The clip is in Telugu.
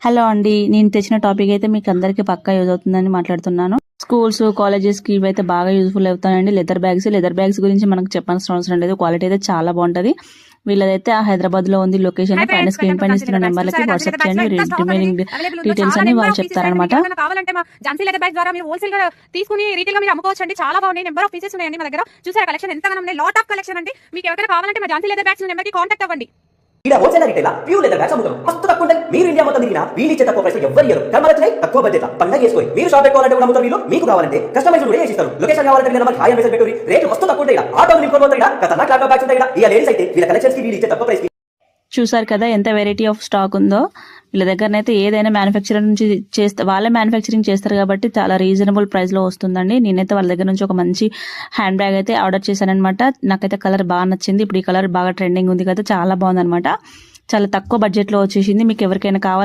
హలో అండి, నేను తెచ్చిన టాపిక్ అయితే మీకు అందరికీ పక్కా యూజ్ అవుతుందని మాట్లాడుతున్నాను. స్కూల్స్, కాలేజెస్కి ఇవైతే బాగా యూజ్ఫుల్ అవుతాయండి. లెదర్ బ్యాగ్స్ గురించి మనకు చెప్పాల్సిన అవసరం లేదు. క్వాలిటీ అయితే చాలా బాగుంటుంది. వీళ్ళదైతే హైదరాబాద్ లో ఉంది లొకేషన్. పైన స్క్రీన్ పైన ఇస్తున్న నెంబర్లకి వాట్సాప్ చేయండి. రిమైనింగ్ డీటెయిల్స్ అని వాళ్ళు చెప్తారనమాట. కావాలంటే మా ఝాన్సీ లెదర్ బ్యాగ్ ద్వారా మీరు హోల్సేల్ గా తీసుకుని రీటైల్ గా మీరు అమ్ముకోవచ్చు అండి. చాలా బాగున్నాయి. నెంబర్ ఆఫ్ పీసెస్ ఉన్నాయండి మా దగ్గర. చూసారా కలెక్షన్ ఎంత ఉన్నాయి, లాట్ ఆఫ్ కలెక్షన్ అండి. మీకు ఎవరైనా కావాలంటే మా ఝాన్సీ లెదర్ బ్యాగ్స్ నెంబర్ కి కాంటాక్ట్ అవ్వండి. ఇక్కడ wholesale retail pure leather bags అమ్ముతాం. మస్తు తక్కువ ఉంటాయి. మీరు ఇండియా మొత్తం తిరిగినా వీళ్ళు ఇచ్చే తక్కువ ప్రైస్ ఎవ్వరు ఇయ్యరు. కర్మలచ్చినాయి తక్కువ బడ్జెట్ పండగ చేసుకోండి. మీరు షాప్ పెట్టుకోవాలంటే కూడా అమ్ముతారు వీళ్ళు. మీకు కావాలంటే కస్టమైజ్ కూడా చేసిస్తారు. లొకేషన్ కావాలంటే మీరు నెంబర్ హాయ్ మెసేజ్ పెట్టుర్రి. రేట్ మస్తు తక్కువ ఉంటాయి. ఆటో నింపుకొని పోతాయి. ఖతర్నాక్ ల్యాప్టాప్ బ్యాగ్స్ ఉంటాయి. ఈ లేడీస్ అయితే వీళ్ళ కలెక్షన్స్ కి వీళ్ళు ఇచ్చే తక్కువ ప్రైస్. చూసారు కదా ఎంత వెరైటీ ఆఫ్ స్టాక్ ఉందో. వీళ్ళ దగ్గరనైతే ఏదైనా మ్యానుఫ్యాక్చరర్ నుంచి వాళ్ళే మ్యానుఫ్యాక్చరింగ్ చేస్తారు కాబట్టి చాలా రీజనబుల్ ప్రైస్ లో వస్తుందండి. నేనైతే వాళ్ళ దగ్గర నుంచి ఒక మంచి హ్యాండ్ బ్యాగ్ అయితే ఆర్డర్ చేశానమాట. నాకైతే కలర్ బాగా నచ్చింది. ఇప్పుడు ఈ కలర్ బాగా ట్రెండింగ్ ఉంది కదా, చాలా బాగుంది అనమాట. చాలా తక్కువ బడ్జెట్ లో వచ్చేసింది. మీకు ఎవరికైనా కావాలి